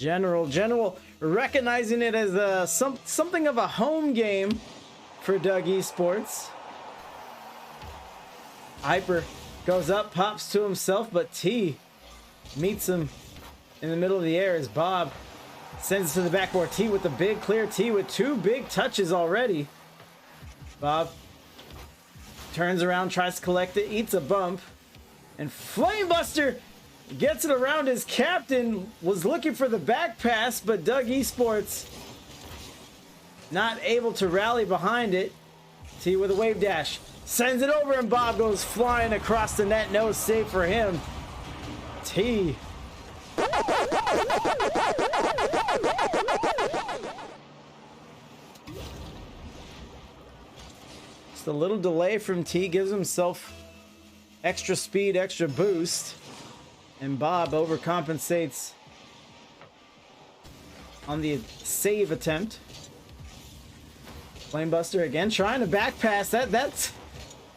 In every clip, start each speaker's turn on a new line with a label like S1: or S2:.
S1: General recognizing it as something of a home game for Doug Esports. Hyper goes up, pops to himself, but T meets him in the middle of the air as Bob sends it to the backboard. T with the big clear. T with 2 big touches already. Bob turns around, tries to collect it, eats a bump, and Flamebuster gets it around his captain. Was looking for the back pass, but Doug Esports not able to rally behind it. T with a wave dash, sends it over, and Bob goes flying across the net. No save for him. T. Just a little delay from T gives himself extra speed, extra boost, and Bob overcompensates on the save attempt. Flamebuster again trying to back pass. That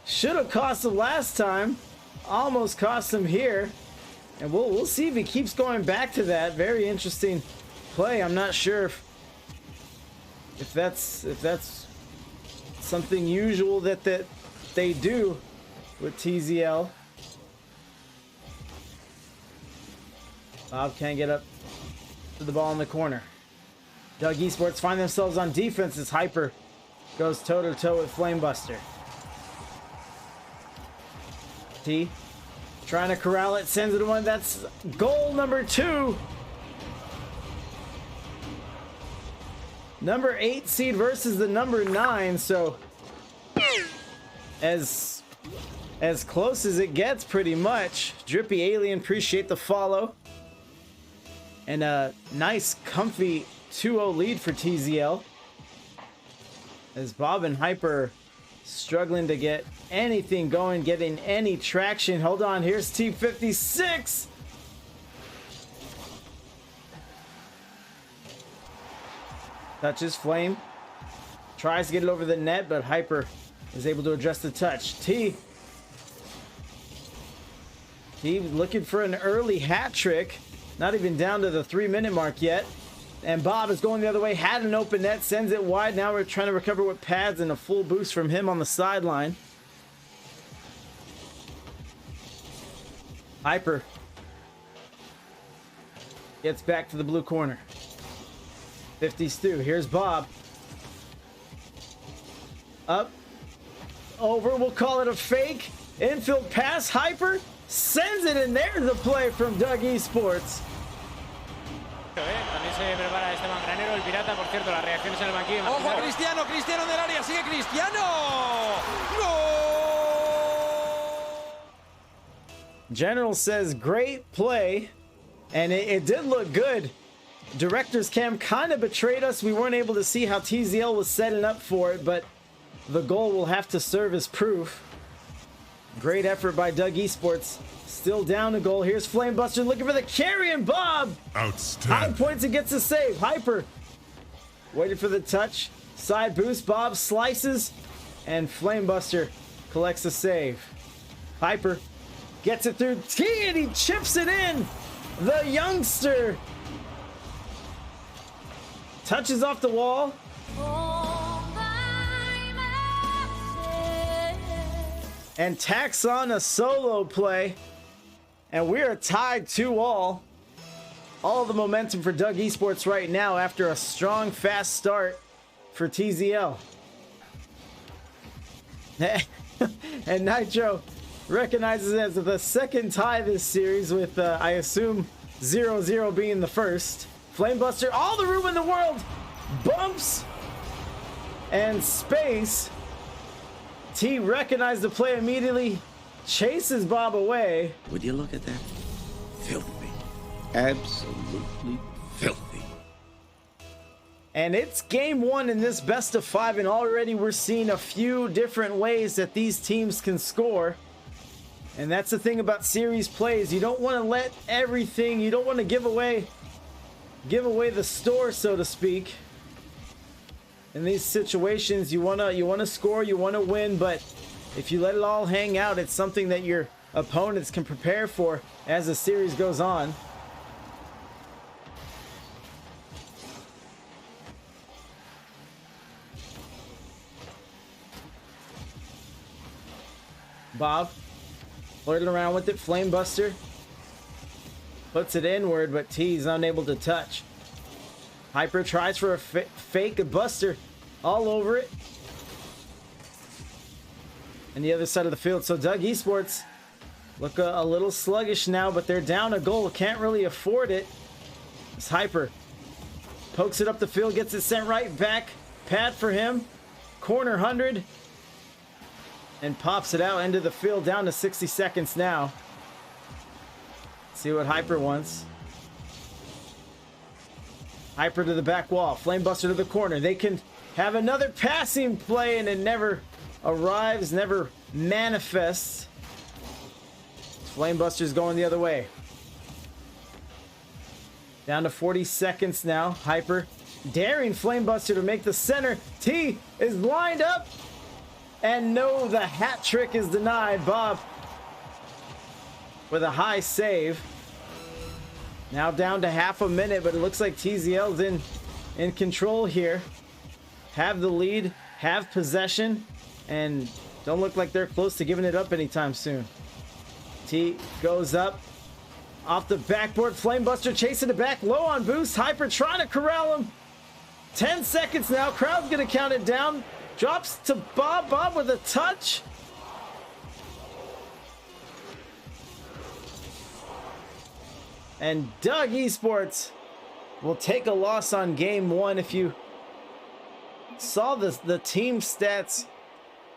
S1: should have cost him last time. Almost cost him here. And we'll see if he keeps going back to that. Very interesting play. I'm not sure if that's something usual that they do with TZL. Bob can't get up to the ball in the corner. Doug Esports find themselves on defense as Hyper goes toe-to-toe with Flamebuster. T trying to corral it, sends it to one. That's goal number 2. Number 8 seed versus the number 9, so as close as it gets pretty much. Drippy Alien, appreciate the follow. And a nice comfy 2-0 lead for TZL. As Bob and Hyper struggling to get anything going, getting any traction. Hold on, here's T56. Touches Flame. Tries to get it over the net, but Hyper is able to address the touch. T looking for an early hat trick. Not even down to the 3-minute mark yet. And Bob is going the other way. Had an open net, sends it wide. Now we're trying to recover with pads and a full boost from him on the sideline. Hyper gets back to the blue corner. 50 Stu. Here's Bob. Up. Over. We'll call it a fake. Infield pass. Hyper sends it, and there's the play from Doug Esports.
S2: También se prepara Esteban Granero, el pirata, por cierto, las reacciones en el banquillo.
S3: ¡Ojo, Cristiano! ¡Cristiano del área! ¡Sigue Cristiano! ¡Gol!
S1: General says great play, and it did look good. Director's Cam kind of betrayed us. We weren't able to see how TZL was setting up for it, but the goal will have to serve as proof. Great effort by Doug Esports. Still down a goal. Here's Flamebuster looking for the carry, and Bob outstanding. High points and gets a save. Hyper waiting for the touch. Side boost. Bob slices, and Flamebuster collects a save. Hyper gets it through T, and he chips it in. The youngster touches off the wall. And tacks on a solo play. And we are tied 2-all. All the momentum for Doug Esports right now after a strong, fast start for TZL. And Nitro recognizes it as the second tie this series with, I assume, 0-0 being the first. Flamebuster, all the room in the world, bumps and space. T recognized the play immediately, chases Bob away.
S4: Would you look at that? Filthy. Absolutely filthy.
S1: And it's game 1 in this best of 5, and already we're seeing a few different ways that these teams can score. And that's the thing about series plays. You don't want to let everything, you don't want to give away the store, so to speak. In these situations, you want to score, you want to win, but if you let it all hang out, it's something that your opponents can prepare for as the series goes on. Bob flirting around with it. Flamebuster puts it inward, but T's unable to touch. Hyper tries for a fake buster all over it. And the other side of the field. So Doug Esports look a little sluggish now, but they're down a goal. Can't really afford it. It's Hyper. Pokes it up the field, gets it sent right back. Pad for him. Corner 100. And pops it out into the field, down to 60 seconds now. See what Hyper wants. Hyper to the back wall. Flamebuster to the corner. They can have another passing play, and it never arrives, never manifests. Flamebuster's going the other way. Down to 40 seconds now. Hyper daring Flamebuster to make the center. T is lined up. And no, the hat trick is denied. Bob with a high save. Now down to half a minute, but it looks like TZL's in control here. Have the lead, have possession, and don't look like they're close to giving it up anytime soon. T goes up off the backboard. Flamebuster chasing it back, low on boost. Hyper trying to corral him. 10 seconds now. Crowd's gonna count it down. Drops to Bob. Bob with a touch. And Doug Esports will take a loss on game one. If you saw the team stats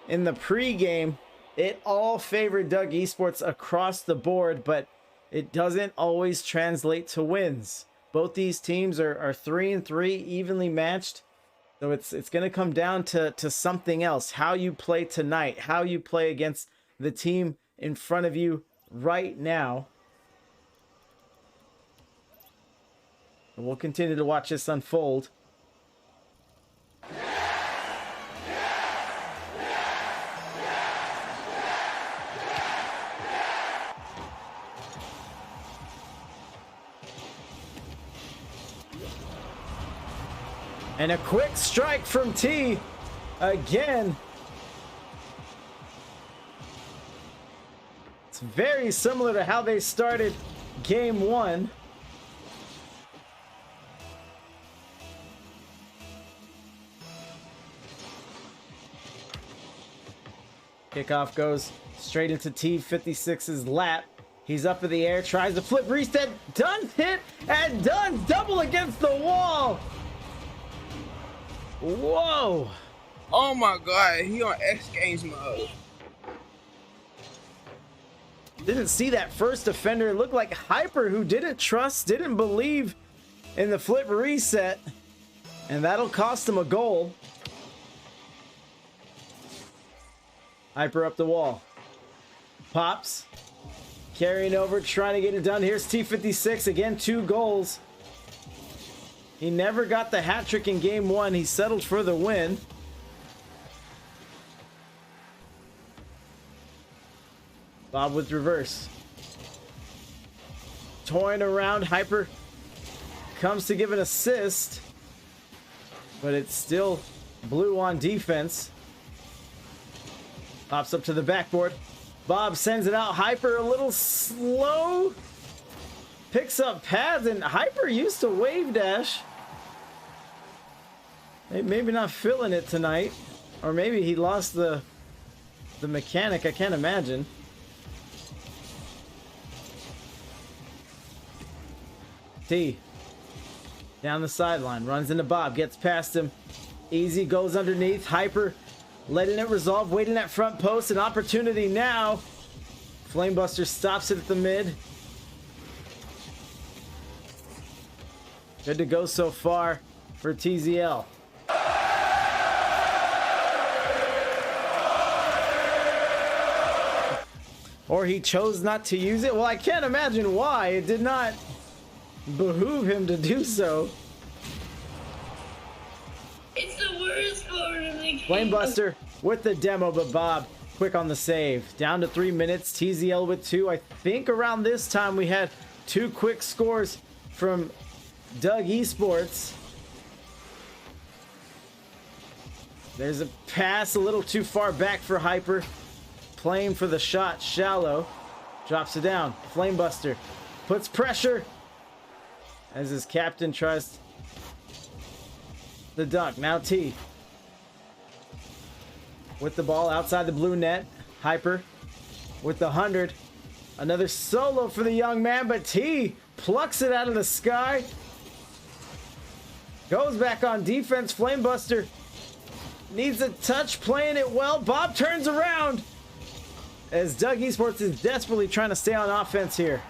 S1: in the pregame, it all favored Doug Esports across the board, but it doesn't always translate to wins. Both these teams are 3-3, evenly matched. So it's going to come down to something else. How you play tonight, how you play against the team in front of you right now. And we'll continue to watch this unfold. And a quick strike from T again. It's very similar to how they started game one. Kickoff goes straight into T56's lap. He's up in the air, tries to flip reset. Dunn's hit, and Dunn's double against the wall. Whoa!
S5: Oh my god, he on X Games mode.
S1: Didn't see that first defender. It looked like Hyper, who didn't trust, didn't believe in the flip reset. And that'll cost him a goal. Hyper up the wall. Pops. Carrying over, trying to get it done. Here's T56, again, 2 goals. He never got the hat trick in game one. He settled for the win. Bob with reverse. Toying around. Hyper comes to give an assist. But it's still blue on defense. Pops up to the backboard. Bob sends it out. Hyper a little slow. Picks up pads, and Hyper used to wave dash. Maybe not feeling it tonight. Or maybe he lost the mechanic. I can't imagine. T. Down the sideline. Runs into Bob. Gets past him. Easy goes underneath. Hyper letting it resolve. Waiting at front post. An opportunity now. Flamebuster stops it at the mid. Good to go so far for TZL. Or he chose not to use it. Well, I can't imagine why. It did not behoove him to do so.
S6: It's the worst part of the game.
S1: Flamebuster with the demo, but Bob quick on the save. Down to 3 minutes. TZL with 2. I think around this time we had 2 quick scores from Doug Esports. There's a pass a little too far back for Hyper. playing for the shot. Shallow. Drops it down. Flamebuster puts pressure as his captain tries the dunk. Now T with the ball outside the blue net. Hyper with the 100. Another solo for the young man, but T plucks it out of the sky. Goes back on defense. Flamebuster needs a touch, playing it well. Bob turns around as Doug Esports is desperately trying to stay on offense here.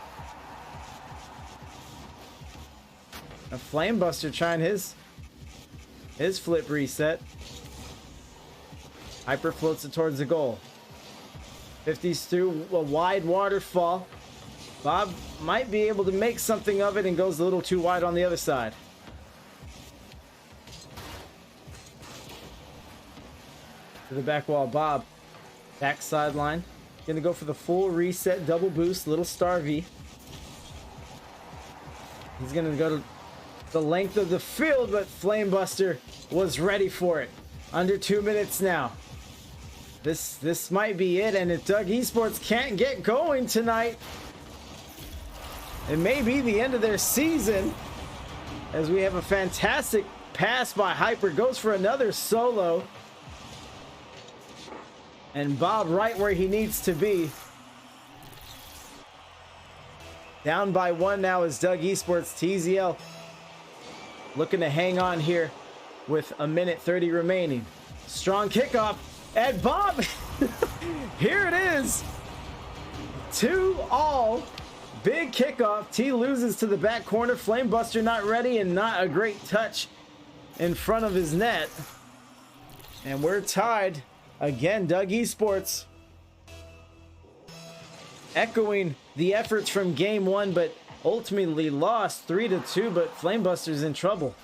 S1: A Flamebuster trying his flip reset. Hyper floats it towards the goal. 50s through a wide waterfall. Bob might be able to make something of it and goes a little too wide on the other side. To the back wall, Bob. Back sideline. Gonna go for the full reset, double boost, little star V. He's gonna go to the length of the field, but Flamebuster was ready for it. Under 2 minutes now. This might be it, and if Doug Esports can't get going tonight, it may be the end of their season, as we have a fantastic pass by Hyper. Goes for another solo. And Bob right where he needs to be. Down by 1 now is Doug Esports. TZL looking to hang on here with a minute 30 remaining. Strong kickoff. And Bob, here it is. 2-all. Big kickoff. T loses to the back corner. Flamebuster not ready, and not a great touch in front of his net. And we're tied. Again, Doug Esports echoing the efforts from game 1, but ultimately lost 3-2, but Flamebuster's in trouble.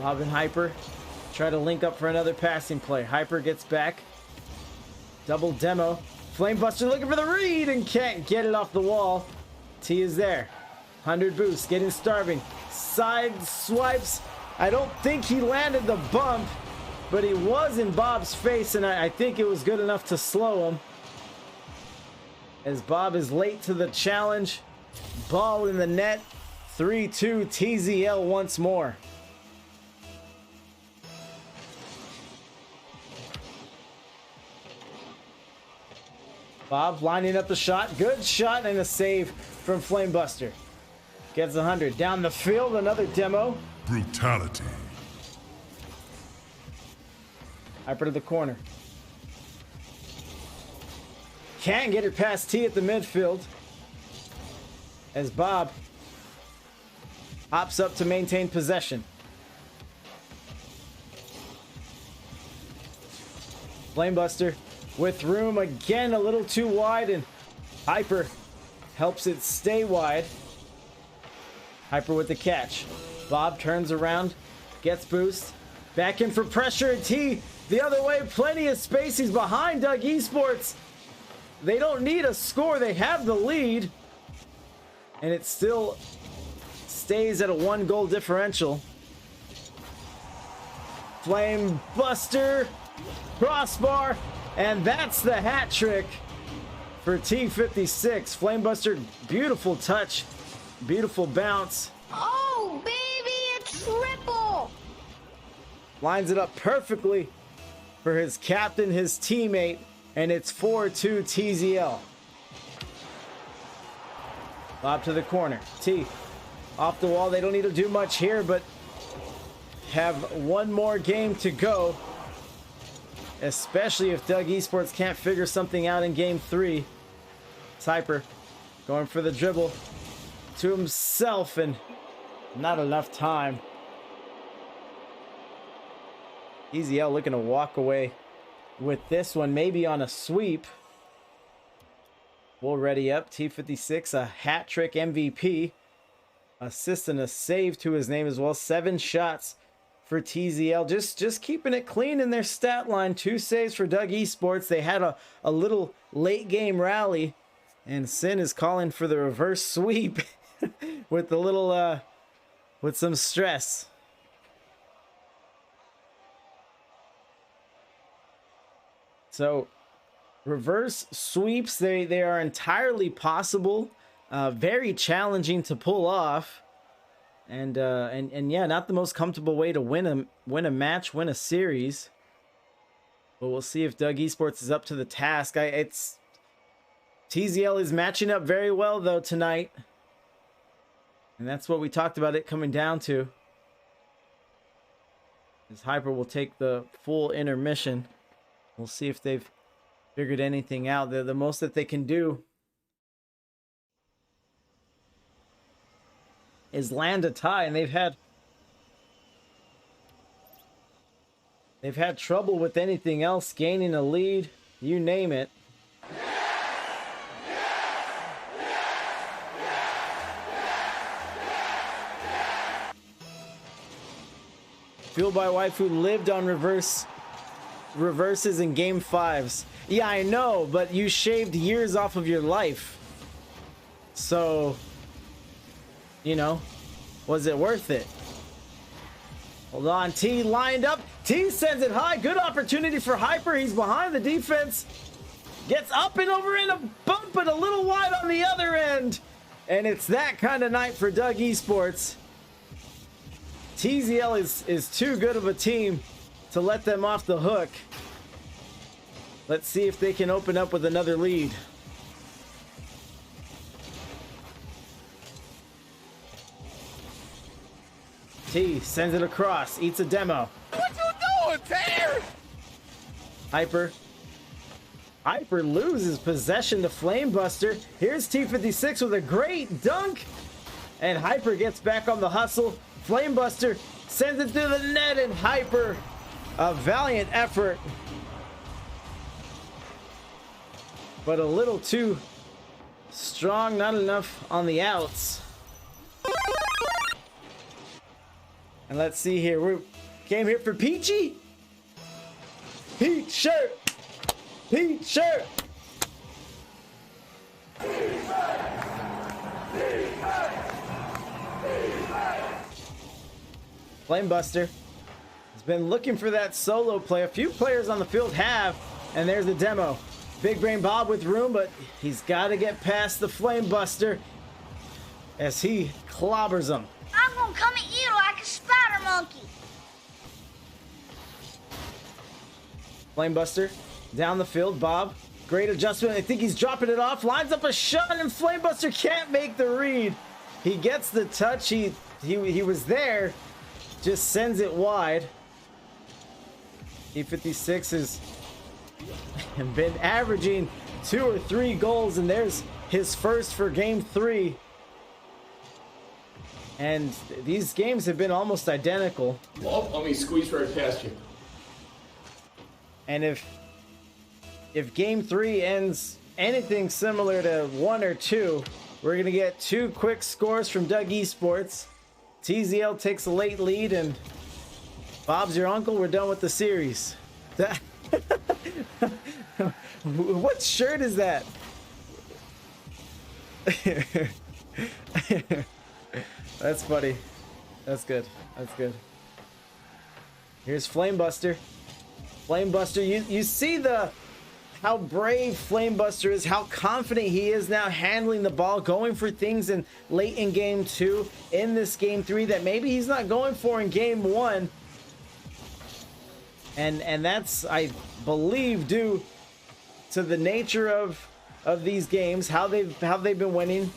S1: Bob and Hyper try to link up for another passing play. Hyper gets back. Double demo. Flamebuster looking for the read and can't get it off the wall. T is there. 100 boost, getting starving. Side swipes. I don't think he landed the bump, but he was in Bob's face, and I think it was good enough to slow him. As Bob is late to the challenge. Ball in the net. 3-2 TZL once more. Bob lining up the shot. Good shot and a save from Flamebuster. Gets 100. Down the field, another demo.
S7: Brutality.
S1: Hyper to the corner. Can't get it past T at the midfield. As Bob hops up to maintain possession. Flamebuster with room again, a little too wide, and Hyper helps it stay wide. Hyper with the catch. Bob turns around, gets boost, back in for pressure, and T the other way. Plenty of space. He's behind Doug Esports. They don't need a score. They have the lead, and it still stays at a 1-goal differential. Flamebuster, crossbar, and that's the hat trick for T56. Flamebuster, beautiful touch, beautiful bounce.
S6: Oh, baby, a triple!
S1: Lines it up perfectly for his captain, his teammate, and it's 4-2 TZL. Bob to the corner. T off the wall. They don't need to do much here, but have one more game to go, especially if Doug Esports can't figure something out in game 3. Hyper going for the dribble to himself, and not enough time. TZL looking to walk away with this one, maybe on a sweep. Bull ready up. T56, a hat trick MVP. Assist and a save to his name as well. 7 shots for TZL. Just keeping it clean in their stat line. 2 saves for Doug Esports. They had a little late game rally, and Sin is calling for the reverse sweep with the little with some stress. So reverse sweeps, they are entirely possible, very challenging to pull off, and yeah, not the most comfortable way to win a match, win a series. But we'll see if Doug Esports is up to the task. TZL is matching up very well though tonight, and that's what we talked about it coming down to. As Hyper will take the full intermission. We'll see if they've figured anything out. They're the most that they can do is land a tie, and they've had trouble with anything else, gaining a lead, you name it. Fueled by Waifu lived on reverses in game 5s. Yeah, I know, but you shaved years off of your life. So, you know, was it worth it? Hold on, T lined up. T sends it high. Good opportunity for Hyper. He's behind the defense. Gets up and over in a bump, but a little wide on the other end. And it's that kind of night for Doug Esports. TZL is too good of a team to let them off the hook. Let's see if they can open up with another lead. T sends it across, eats a demo.
S3: What you doing, Tear?
S1: Hyper loses possession to Flamebuster. Here's T56 with a great dunk. And Hyper gets back on the hustle. Flamebuster sends it through the net, and Hyper, a valiant effort, but a little too strong, not enough on the outs. And let's see here, we came here for Peachy. Peach shirt, Peach shirt. Flamebuster has been looking for that solo play. A few players on the field have, and there's the demo. Big Brain Bob with room, but he's got to get past the Flamebuster as he clobbers him.
S6: I'm gonna come at you like a spider monkey.
S1: Flamebuster down the field. Bob, great adjustment. I think he's dropping it off. Lines up a shot, and Flamebuster can't make the read. He gets the touch. He was there. Just sends it wide. E56 has been averaging 2 or 3 goals, and there's his first for game 3. And these games have been almost identical.
S4: Well, let me squeeze right past you.
S1: And if game 3 ends anything similar to 1 or 2, we're gonna get 2 quick scores from Doug Esports. TZL takes a late lead, and Bob's your uncle. We're done with the series. What shirt is that? That's funny. That's good. That's good. Here's Flamebuster. Flamebuster, you see how brave Flamebuster is, how confident he is now handling the ball, going for things in late in game 2, in this game 3 that maybe he's not going for in game 1. And that's, I believe, due to the nature of these games, how they've been winning,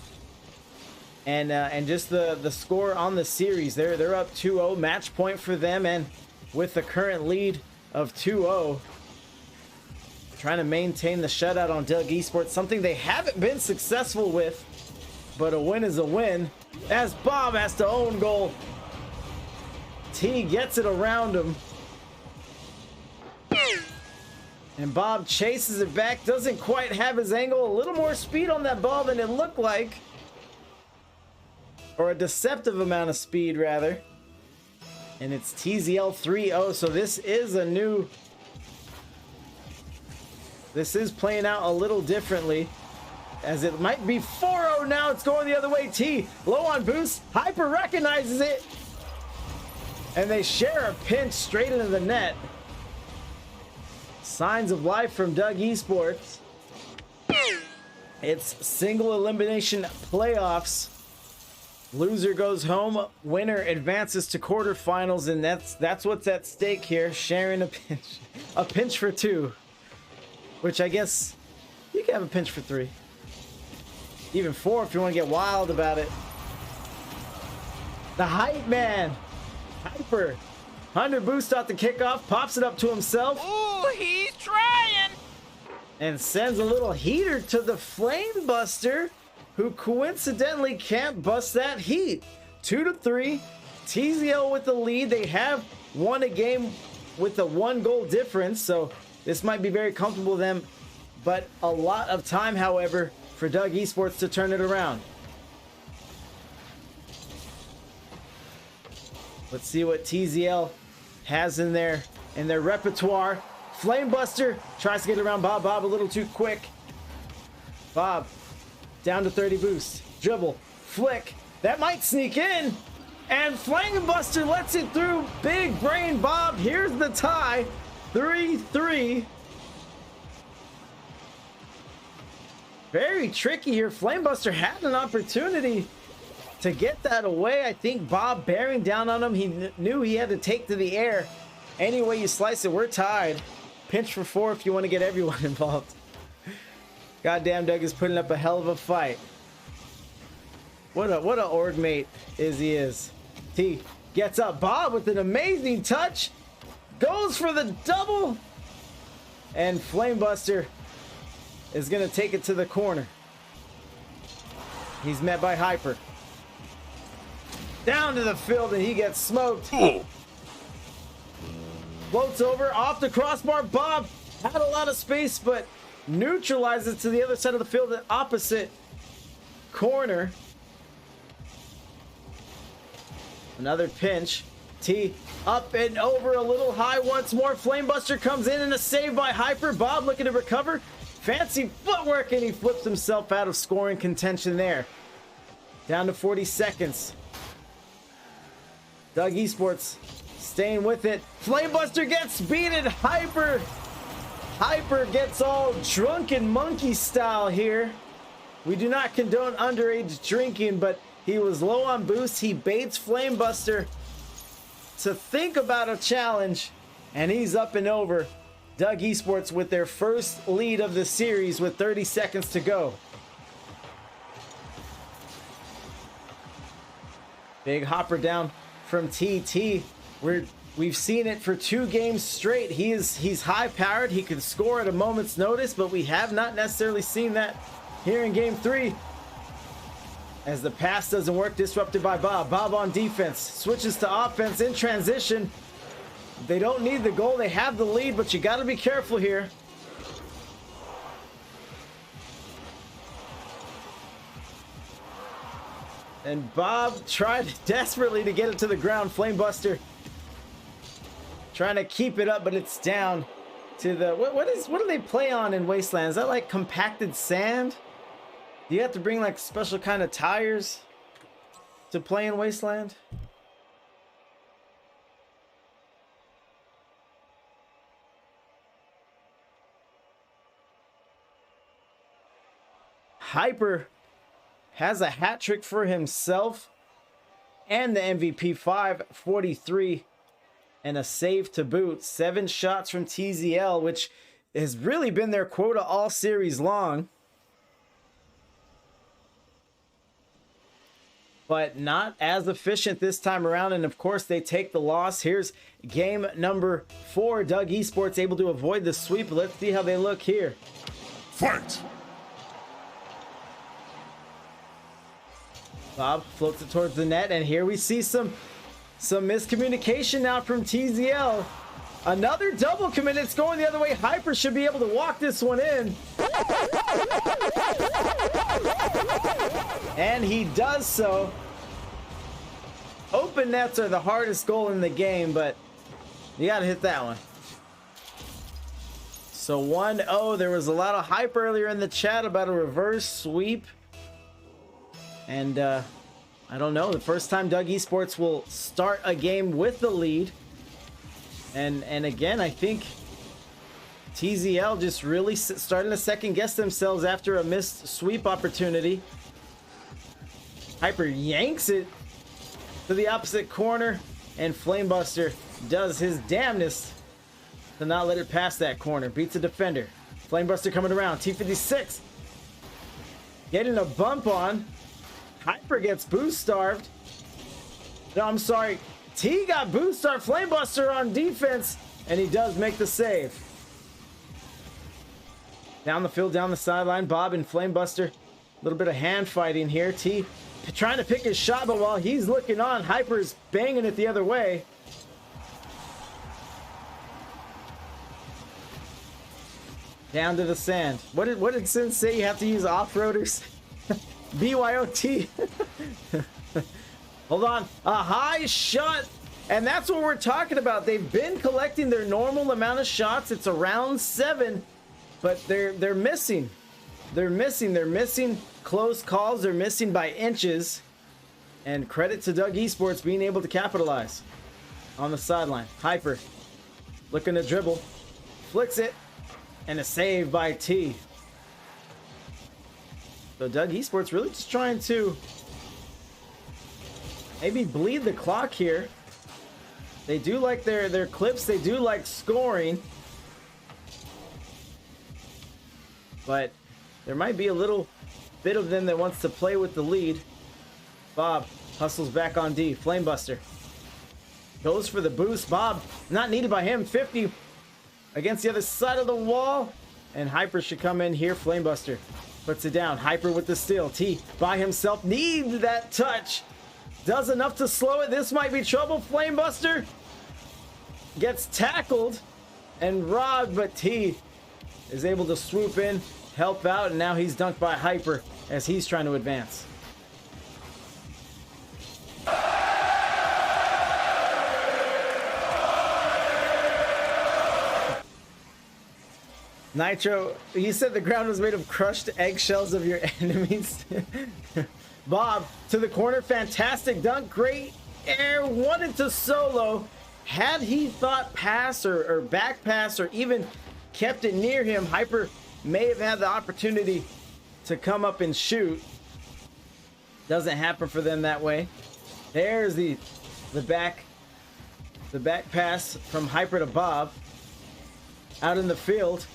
S1: and just the score on the series. They're up 2-0, match point for them, and with the current lead of 2-0. Trying to maintain the shutout on Doug Esports, something they haven't been successful with, but a win is a win. As Bob has to own goal. T gets it around him. And Bob chases it back, doesn't quite have his angle. A little more speed on that ball than it looked like. Or a deceptive amount of speed, rather. And it's TZL 3-0, so this is a new... This is playing out a little differently, as it might be 4-0 now. It's going the other way. T low on boost. Hyper recognizes it, and they share a pinch straight into the net. Signs of life from Doug Esports. It's single elimination playoffs. Loser goes home, winner advances to quarterfinals, and that's what's at stake here. Sharing a pinch for 2, which I guess you can have a pinch for 3, even 4 if you want to get wild about it. The hype man, Hyper, 100 boost off the kickoff, pops it up to himself.
S3: Ooh, he's trying.
S1: And sends a little heater to the Flame Buster, who coincidentally can't bust that heat. 2-3, TZL with the lead. They have won a game with a 1-goal difference, so this might be very comfortable to them, but a lot of time, however, for Doug Esports to turn it around. Let's see what TZL has in their repertoire. Flamebuster tries to get around Bob. Bob a little too quick. Bob down to 30 boost. Dribble. Flick. That might sneak in. And Flamebuster lets it through. Big brain Bob. Here's the tie. 3-3. Very tricky here. Flamebuster had an opportunity to get that away. I think Bob bearing down on him. He knew he had to take to the air. Any way you slice it, we're tied. Pinch for 4 if you want to get everyone involved. Goddamn, Doug is putting up a hell of a fight. What a org mate he is. T gets up. Bob with an amazing touch. Goes for the double. And Flamebuster is going to take it to the corner. He's met by Hyper. Down to the field and he gets smoked. Floats over off the crossbar. Bob had a lot of space, but neutralizes to the other side of the field, the opposite corner. Another pinch. T up and over a little high once more. Flamebuster comes in and a save by Hyper. Bob looking to recover. Fancy footwork and he flips himself out of scoring contention there. Down to 40 seconds. Doug Esports staying with it. Flamebuster gets beaten. Hyper gets all drunken monkey style here. We do not condone underage drinking, but he was low on boost. He baits Flamebuster to think about a challenge, and he's up and over. Doug Esports with their first lead of the series with 30 seconds to go. Big hopper down from TT. We've seen it for 2 games straight. He's high powered. He can score at a moment's notice, but we have not necessarily seen that here in game 3. As the pass doesn't work, disrupted by Bob. Bob on defense, switches to offense in transition. They don't need the goal. They have the lead, but you got to be careful here. And Bob tried desperately to get it to the ground. Flamebuster trying to keep it up, but it's down to the... What do they play on in Wasteland? Is that like compacted sand? Do you have to bring like special kind of tires to play in Wasteland? Hyper has a hat trick for himself and the MVP. 543 and a save to boot. 7 shots from TZL, which has really been their quota all series long, but not as efficient this time around, and of course they take the loss. Here's game number 4. Doug Esports able to avoid the sweep. Let's see how they look here.
S7: Fight!
S1: Bob floats it towards the net, and here we see some miscommunication now from TZL. Another double commit. It's going the other way. Hyper should be able to walk this one in. And he does so. Open nets are the hardest goal in the game, but you got to hit that one. So 1-0. There was a lot of hype earlier in the chat about a reverse sweep. And I don't know, the first time Doug Esports will start a game with the lead. And again, I think TZL just really starting to second guess themselves after a missed sweep opportunity. Hyper yanks it to the opposite corner, and Flamebuster does his damnedest to not let it pass that corner. Beats a defender. Flamebuster coming around. T56 getting a bump on. Hyper gets boost starved. No, I'm sorry. T got boost starved. Flamebuster on defense, and he does make the save. Down the field, down the sideline, Bob and Flamebuster. A little bit of hand fighting here. T trying to pick his shot, but while he's looking on, Hyper's banging it the other way. Down to the sand. What did Sin say? You have to use off-roaders? BYOT. Hold on. A high shot. And that's what we're talking about. They've been collecting their normal amount of shots. It's around 7. But they're missing. They're missing close calls. They're missing by inches. And credit to Doug Esports being able to capitalize on the sideline. Hyper looking to dribble. Flicks it. And a save by T. So Doug Esports really just trying to maybe bleed the clock here. They do like their clips. They do like scoring. But there might be a little bit of them that wants to play with the lead. Bob hustles back on D. Flamebuster goes for the boost. Bob, not needed by him. 50 against the other side of the wall. And Hyper should come in here. Flamebuster puts it down. Hyper with the steal. T by himself needs that touch. Does enough to slow it. This might be trouble. Flamebuster gets tackled and robbed, but T is able to swoop in, help out, and now he's dunked by Hyper as he's trying to advance. Nitro, you said the ground was made of crushed eggshells of your enemies. Bob to the corner, fantastic dunk, great air, wanted to solo. Had he thought pass or back pass or even kept it near him, Hyper may have had the opportunity to come up and shoot. Doesn't happen for them that way. There's the back pass from Hyper to Bob. Out in the field,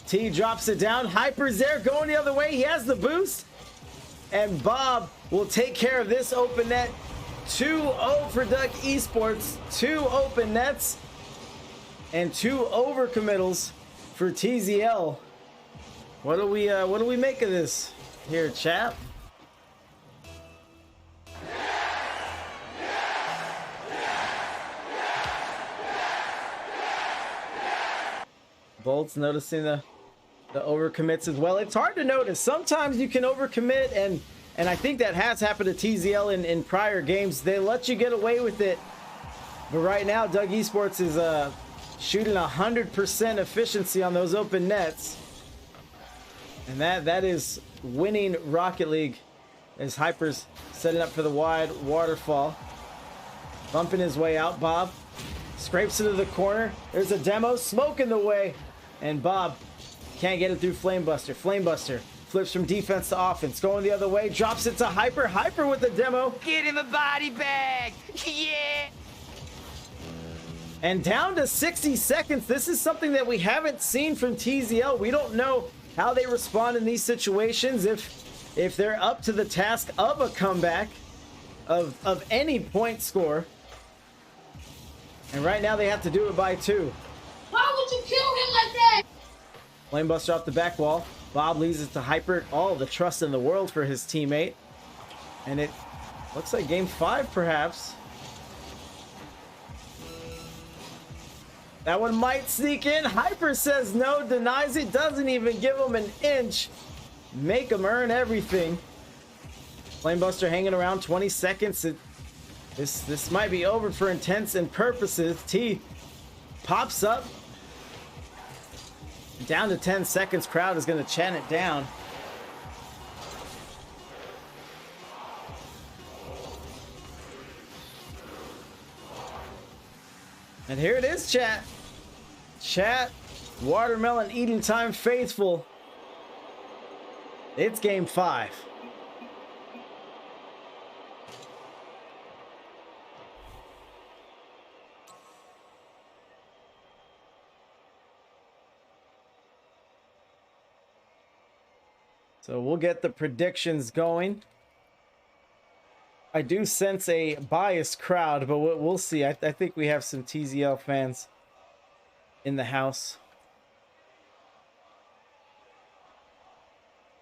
S1: T drops it down. Hyper's there going the other way. He has the boost, and Bob will take care of this open net. 2-0 for Doug Esports. 2 open nets and 2 overcommittals for TZL. What do we make of this here, chap? Bolt's noticing the overcommits as well. It's hard to notice. Sometimes you can overcommit, and I think that has happened to TZL in prior games. They let you get away with it. But right now, Doug Esports is shooting 100% efficiency on those open nets. And that is winning Rocket League as Hyper's setting up for the wide waterfall. Bumping his way out. Bob scrapes into the corner. There's a demo. Smoke in the way. And Bob can't get it through Flamebuster. Flamebuster flips from defense to offense. Going the other way. Drops it to Hyper. Hyper with the demo.
S3: Get him a body bag. Yeah.
S1: And down to 60 seconds. This is something that we haven't seen from TZL. We don't know how they respond in these situations. If they're up to the task of a comeback of any point score. And right now they have to do it by 2.
S6: Why would you kill him like that?
S1: Flamebuster off the back wall. Bob leaves it to Hyper. All the trust in the world for his teammate. And it looks like game 5 perhaps. That one might sneak in. Hyper says no, denies it, doesn't even give him an inch. Make him earn everything. Flamebuster hanging around 20 seconds. This might be over for intents and purposes. T pops up. Down to 10 seconds. Crowd is going to chant it down. And here it is, chat. Chat, Watermelon eating time faithful. It's game 5. So we'll get the predictions going. I do sense a biased crowd, but we'll see. I think we have some TZL fans in the house.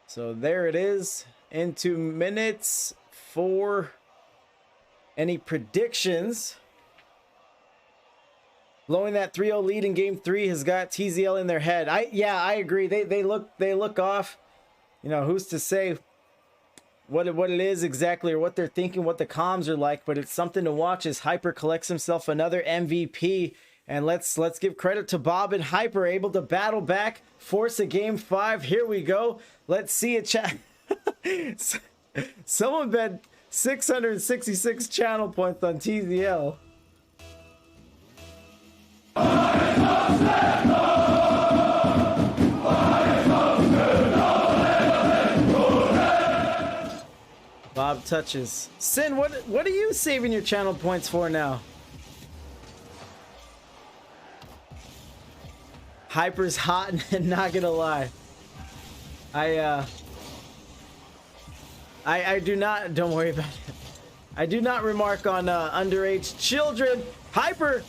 S1: So there it is. Into minutes 4. Any predictions? Blowing that 3-0 lead in game 3 has got TZL in their head. I agree. They look off. You know, who's to say what it is exactly or what they're thinking, what the comms are like, but it's something to watch as Hyper collects himself another MVP. And let's give credit to Bob and Hyper, able to battle back, force a game 5. Here we go. Let's see it. Someone bet 666 channel points on TZL. Bob touches. Sin, what are you saving your channel points for now? Hyper's hot and not gonna lie. I do not, don't worry about it. I do not remark on underage children. Hyper,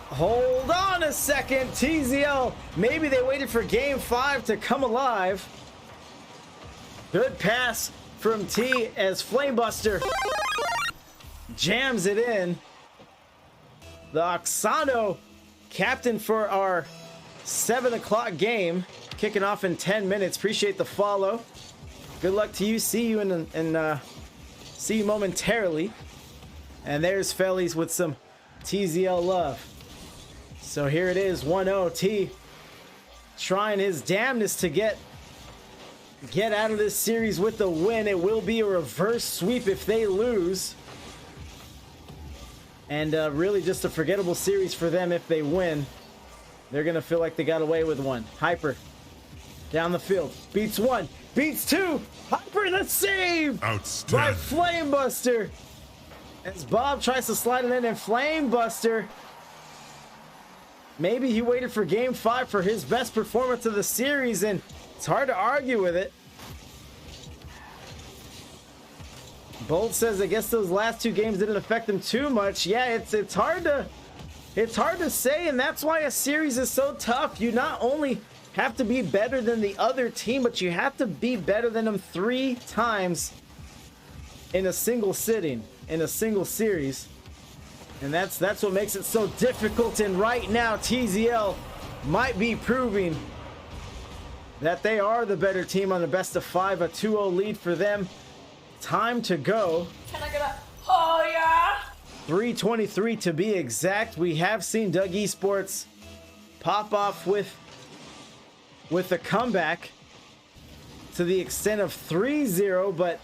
S1: hold on a second. TZL, maybe they waited for game 5 to come alive. Good pass from T as Flamebuster jams it in. The Oxano captain for our 7 o'clock game, kicking off in 10 minutes. Appreciate the follow. Good luck to you. See you see you momentarily. And there's Fellies with some TZL love. So here it is, 1-0. T trying his damnedest to get out of this series with the win. It will be a reverse sweep if they lose. And really just a forgettable series for them if they win. They're going to feel like they got away with one. Hyper down the field. Beats 1. Beats 2. Hyper the save by Flamebuster. As Bob tries to slide it in, and Flamebuster, maybe he waited for game 5 for his best performance of the series, and it's hard to argue with it. Bolt says, I guess those last 2 games didn't affect them too much. Yeah, it's hard to say, and that's why a series is so tough. You not only have to be better than the other team, but you have to be better than them 3 times in a single sitting, in a single series. And that's what makes it so difficult. And right now, TZL might be proving that they are the better team on the best of 5. A 2-0 lead for them. Time to go.
S6: Can I get a oh yeah?
S1: 3:23 to be exact. We have seen Doug Esports pop off with a comeback to the extent of 3-0, but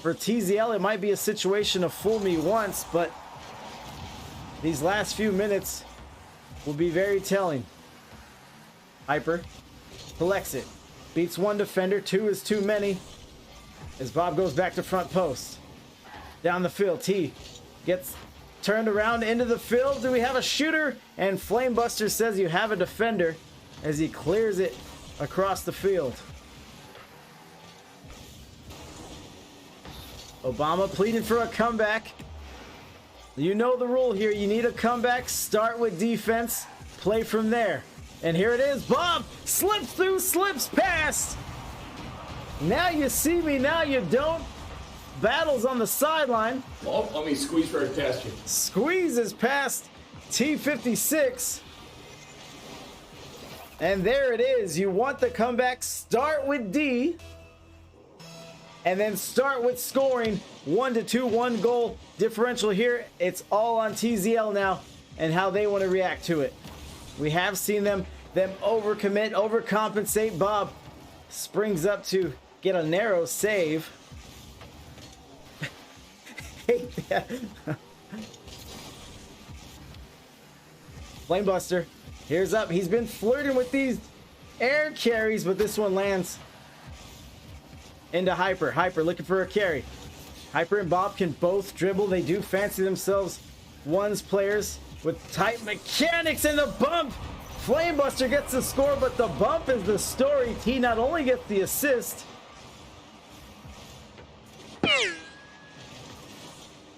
S1: for TZL it might be a situation of fool me once, but these last few minutes will be very telling. Hyper collects it, beats 1 defender. 2 is too many as Bob goes back to front post. Down the field, T gets turned around into the field. Do we have a shooter? And Flamebuster says you have a defender as he clears it across the field. Obama pleading for a comeback. You know the rule here. You need a comeback. Start with defense. Play from there. And here it is. Bob slips through, slips past. Now you see me, now you don't. Battles on the sideline.
S7: Oh, let me squeeze right past you.
S1: Squeezes past T56. And there it is. You want the comeback. Start with D. And then start with scoring. 1-2, 1 goal differential here. It's all on TZL now and how they want to react to it. We have seen them overcommit, overcompensate. Bob springs up to get a narrow save. Flamebuster Here's up. He's been flirting with these air carries, but this one lands into Hyper. Hyper looking for a carry. Hyper and Bob can both dribble. They do fancy themselves ones players with tight mechanics, and the bump. Flamebuster gets the score, but the bump is the story. T not only gets the assist,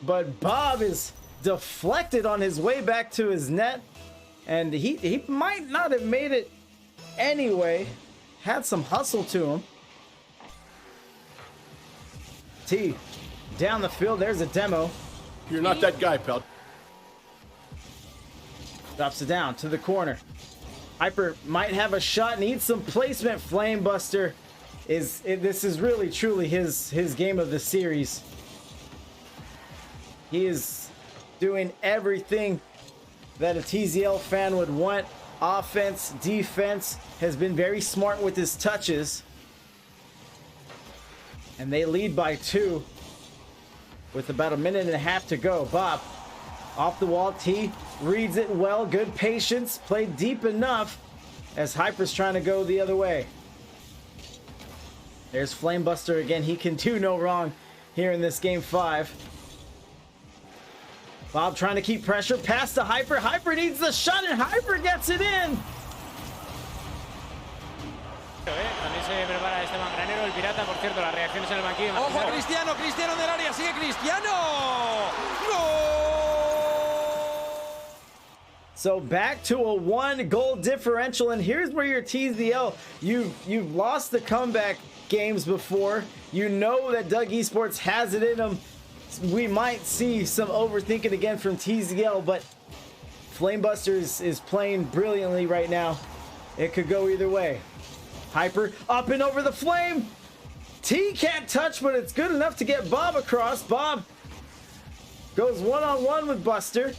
S1: but Bob is deflected on his way back to his net, and he might not have made it anyway. Had some hustle to him. T down the field. There's a demo.
S7: You're not that guy, pal.
S1: Drops it down to the corner. Hyper might have a shot, needs some placement. Flamebuster this is really truly his game of the series. He is doing everything that a TZL fan would want. Offense, defense, has been very smart with his touches. And they lead by 2 with about a minute and a half to go. Bob off the wall. T reads it well. Good patience. Played deep enough as Hyper's trying to go the other way. There's Flamebuster again. He can do no wrong here in this game 5. Bob trying to keep pressure. Pass to Hyper. Hyper needs the shot, and Hyper gets it in.
S2: También se prepara Esteban Granero, el pirata, por cierto, las reacciones en el banquillo.
S3: Ojo a Cristiano, Cristiano en el área, sigue Cristiano. ¡Gol!
S1: So back to a 1-goal differential, and here's where your TZL, you've lost the comeback games before. You know that Doug Esports has it in them. We might see some overthinking again from TZL, but Flamebuster is playing brilliantly right now. It could go either way. Hyper up and over the flame. T can't touch, but it's good enough to get Bob across. Bob goes one-on-one with Buster.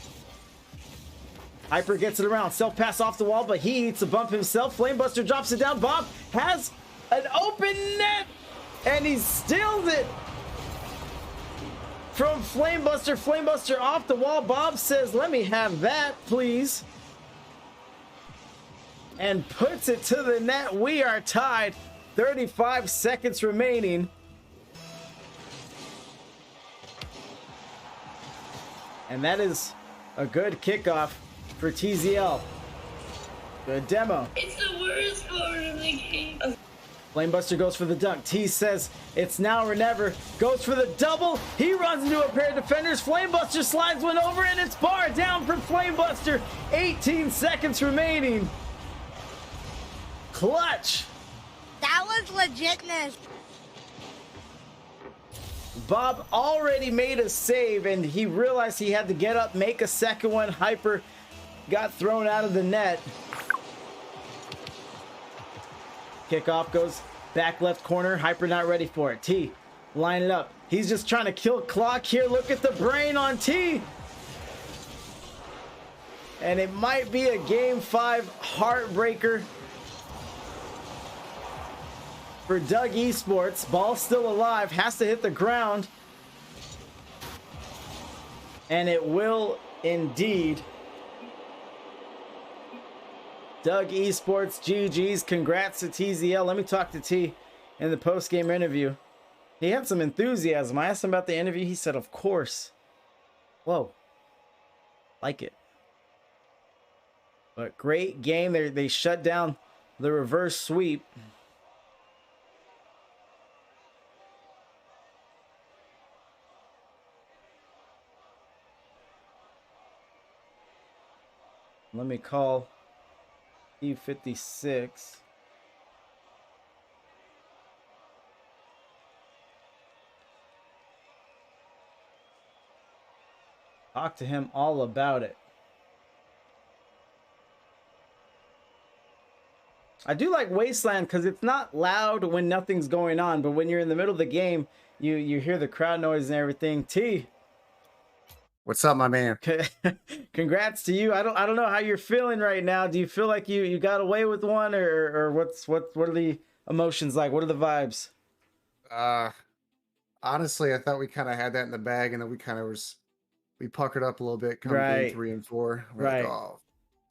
S1: Hyper gets it around. Self pass off the wall, but he eats a bump himself. Flamebuster drops it down. Bob has an open net, and he steals it from Flamebuster. Flamebuster off the wall. Bob says, "Let me have that, please." And puts it to the net. We are tied. 35 seconds remaining. And that is a good kickoff for TZL. Good demo.
S6: It's the worst part of the game.
S1: Flamebuster goes for the dunk. T says it's now or never. Goes for the double. He runs into a pair of defenders. Flamebuster slides one over, and it's bar down for Flamebuster. 18 seconds remaining. Clutch.
S8: That was legitness.
S1: Bob already made a save, and he realized he had to get up, make a second one. Hyper got thrown out of the net. Kickoff goes back left corner. Hyper not ready for it. T line it up. He's just trying to kill clock here. Look at the brain on T. And it might be a game 5 heartbreaker for Doug Esports. Ball still alive, has to hit the ground, and it will indeed. Doug Esports, GG's. Congrats to TZL. Let me talk to T in the post-game interview. He had some enthusiasm. I asked him about the interview. He said, "Of course." Whoa, like it. But great game. They shut down the reverse sweep. Let me call E56. Talk to him all about it. I do like Wasteland because it's not loud when nothing's going on, but when you're in the middle of the game, you hear the crowd noise and everything. T,
S9: what's up, my man?
S1: congrats to you. I don't know how you're feeling right now. Do you feel like you got away with one, or what are the emotions like? What are the vibes?
S9: Honestly, I thought we kind of had that in the bag, and then we puckered up a little bit coming
S1: Right.
S9: game 3 and 4. We're
S1: Right.
S9: like, oh,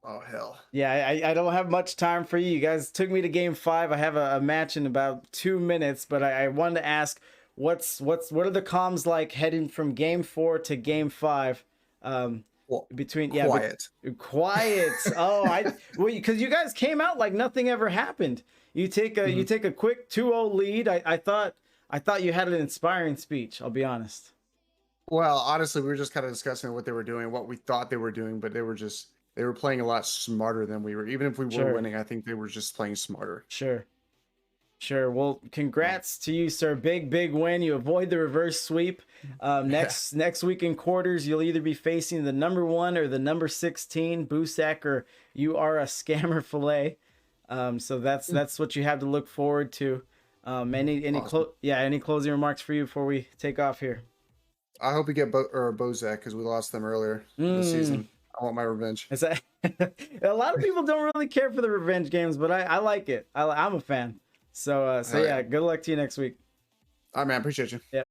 S9: Oh hell.
S1: Yeah, I don't have much time for you. You guys took me to game 5. I have a match in about 2 minutes, but I wanted to ask what are the comms like heading from game 4 to game 5?
S9: Well,
S1: Between
S9: quiet.
S1: Quiet. Oh, because you guys came out like nothing ever happened. You take a quick 2-0 lead. I thought you had an inspiring speech, I'll be honest.
S9: Well, honestly, we were just kind of discussing what they were doing, what we thought they were doing, but they were playing a lot smarter than we were. Even if we were winning, I think they were just playing smarter.
S1: Sure. Well, congrats to you, sir. Big win. You avoid the reverse sweep. Next week in quarters, you'll either be facing the number 1 or the number 16, Busak, or you are a scammer fillet. So that's what you have to look forward to. Any closing remarks for you before we take off here?
S9: I hope we get Bozak because we lost them earlier this season. I want my revenge.
S1: Is that a lot of people don't really care for the revenge games, but I like it. I'm a fan. So yeah, good luck to you next week.
S9: All right, man. Appreciate you.
S1: Yeah.